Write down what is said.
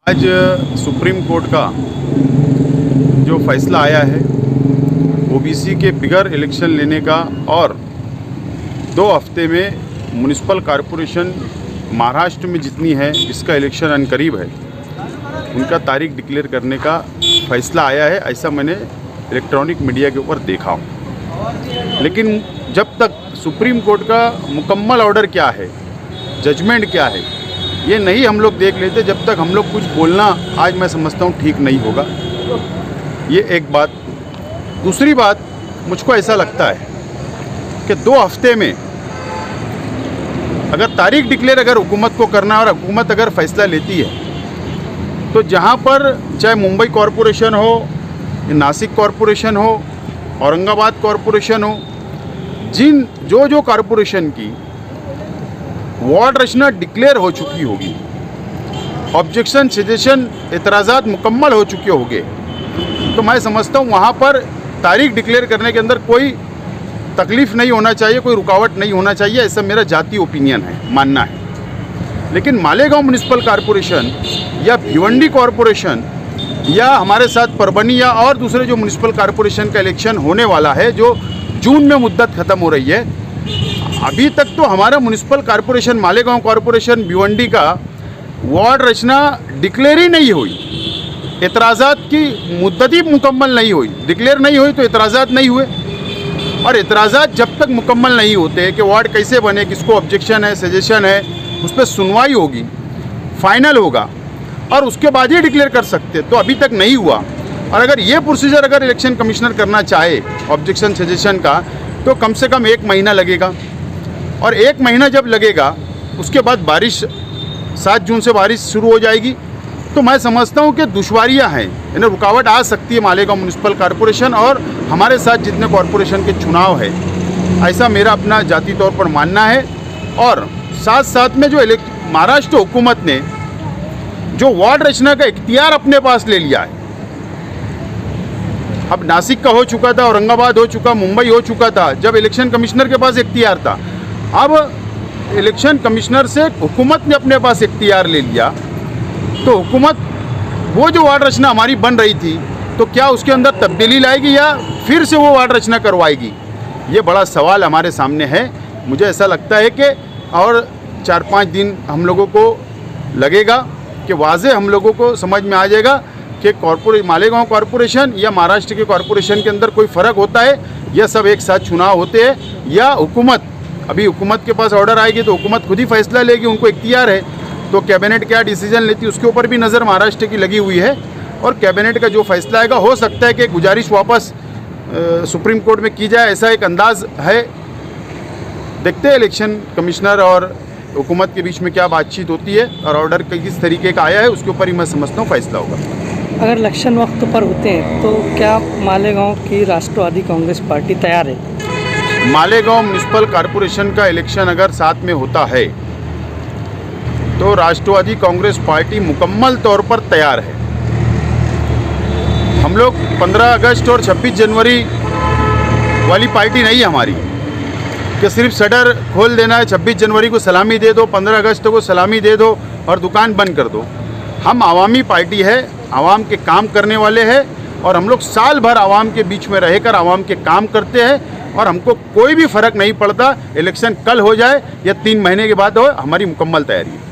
आज supreme court का जो फैसला आया है ओबीसी के बिगर इलेक्शन लेने का और 2 हफ्ते में म्युनिसिपल कॉरपोरेशन महाराष्ट्र में जितनी है इसका इलेक्शन अनकरीब है, उनका तारीख डिक्लेयर करने का फैसला आया है, ऐसा मैंने इलेक्ट्रॉनिक मीडिया के ऊपर देखा हूँ। लेकिन जब तक सुप्रीम कोर्ट का मुकम्मल ऑर्डर क्या है, जजमेंट क्या है, ये नहीं हम लोग देख लेते, जब तक हम लोग कुछ बोलना आज मैं समझता हूँ ठीक नहीं होगा। ये एक बात। दूसरी बात, मुझको ऐसा लगता है कि 2 हफ्ते में अगर तारीख डिक्लेयर अगर हुकूमत को करना और हुकूमत अगर फैसला लेती है तो जहाँ पर चाहे मुंबई कॉरपोरेशन हो, नासिक कॉरपोरेशन हो, औरंगाबाद कॉरपोरेशन हो, जो कॉरपोरेशन की वार्ड रचना डिक्लेयर हो चुकी होगी, ऑब्जेक्शन, सजेशन, एतराज़ात मुकम्मल हो चुके होंगे, तो मैं समझता हूँ वहाँ पर तारीख डिक्लेयर करने के अंदर कोई तकलीफ़ नहीं होना चाहिए, कोई रुकावट नहीं होना चाहिए, ऐसा मेरा जाती ओपिनियन है, मानना है। लेकिन मालेगांव म्युनिसिपल कॉरपोरेशन या भिवंडी कॉरपोरेशन या हमारे साथ परभनी या और दूसरे जो म्युनिसिपल कॉरपोरेशन का इलेक्शन होने वाला है, जो जून में मुद्दत ख़त्म हो रही है, अभी तक तो हमारा municipal corporation Malegaon corporation Bhiwandi का वार्ड रचना डिक्लेयर ही नहीं हुई, एतराज़ात की मुद्दत ही मुकम्मल नहीं हुई, डिक्लेयर नहीं हुई तो एतराज़ात नहीं हुए। और एतराज़ात जब तक मुकम्मल नहीं होते कि वार्ड कैसे बने, किसको ऑब्जेक्शन है, सजेशन है, उस पर सुनवाई होगी, फाइनल होगा और उसके बाद ही डिक्लेयर कर सकते, तो अभी तक नहीं हुआ। और अगर ये प्रोसीजर अगर इलेक्शन कमिश्नर करना चाहे ऑब्जेक्शन सजेशन का, तो कम से कम 1 महीना लगेगा। और 1 महीना जब लगेगा उसके बाद बारिश, 7 जून से बारिश शुरू हो जाएगी, तो मैं समझता हूँ कि दुश्वारियाँ हैं, यानी रुकावट आ सकती है मालेगांव म्युनिसिपल कॉरपोरेशन और हमारे साथ जितने कॉरपोरेशन के चुनाव है, ऐसा मेरा अपना जाती तौर पर मानना है। और साथ साथ में जो महाराष्ट्र हुकूमत ने जो वार्ड रचना का इख्तियार अपने पास ले लिया है, अब नासिक का हो चुका था, औरंगाबाद हो चुका, मुंबई हो चुका था, जब इलेक्शन कमिश्नर के पास इख्तियार था, अब इलेक्शन कमिश्नर से हुकूमत ने अपने पास इख्तियार ले लिया, तो हुकूमत वो जो वार्ड रचना हमारी बन रही थी तो क्या उसके अंदर तब्दीली लाएगी या फिर से वो वार्ड रचना करवाएगी, ये बड़ा सवाल हमारे सामने है। मुझे ऐसा लगता है कि और 4-5 दिन हम लोगों को लगेगा कि वाज़े हम लोगों को समझ में आ जाएगा कि मालेगांव कॉरपोरेशन या महाराष्ट्र के कॉरपोरेशन के अंदर कोई फ़र्क होता है या सब एक साथ चुनाव होते हैं, या हुकूमत, अभी हुकूमत के पास ऑर्डर आएगी तो हुकूमत खुद ही फैसला लेगी, उनको इख्तियार है, तो कैबिनेट क्या डिसीजन लेती है उसके ऊपर भी नज़र महाराष्ट्र की लगी हुई है। और कैबिनेट का जो फैसला आएगा, हो सकता है कि गुजारिश वापस सुप्रीम कोर्ट में की जाए, ऐसा एक अंदाज़ है। देखते हैं इलेक्शन कमिश्नर और हुकूमत के बीच में क्या बातचीत होती है और ऑर्डर किस तरीके का आया है, उसके ऊपर ही मैं समझता हूँ फैसला होगा। अगर इलेक्शन वक्त पर होते हैं तो क्या मालेगांव की राष्ट्रवादी कांग्रेस पार्टी तैयार है? मालेगांव म्युनिसिपल कॉरपोरेशन का इलेक्शन अगर साथ में होता है तो राष्ट्रवादी कांग्रेस पार्टी मुकम्मल तौर पर तैयार है। हम लोग 15 अगस्त और 26 जनवरी वाली पार्टी नहीं है हमारी कि सिर्फ शटर खोल देना है, 26 जनवरी को सलामी दे दो, 15 अगस्त को सलामी दे दो और दुकान बंद कर दो। हम आवामी पार्टी है, आवाम के काम करने वाले हैं और हम लोग साल भर आवाम के बीच में रहकर आवाम के काम करते हैं और हमको कोई भी फ़र्क नहीं पड़ता इलेक्शन कल हो जाए या 3 महीने के बाद हो, हमारी मुकम्मल तैयारी है।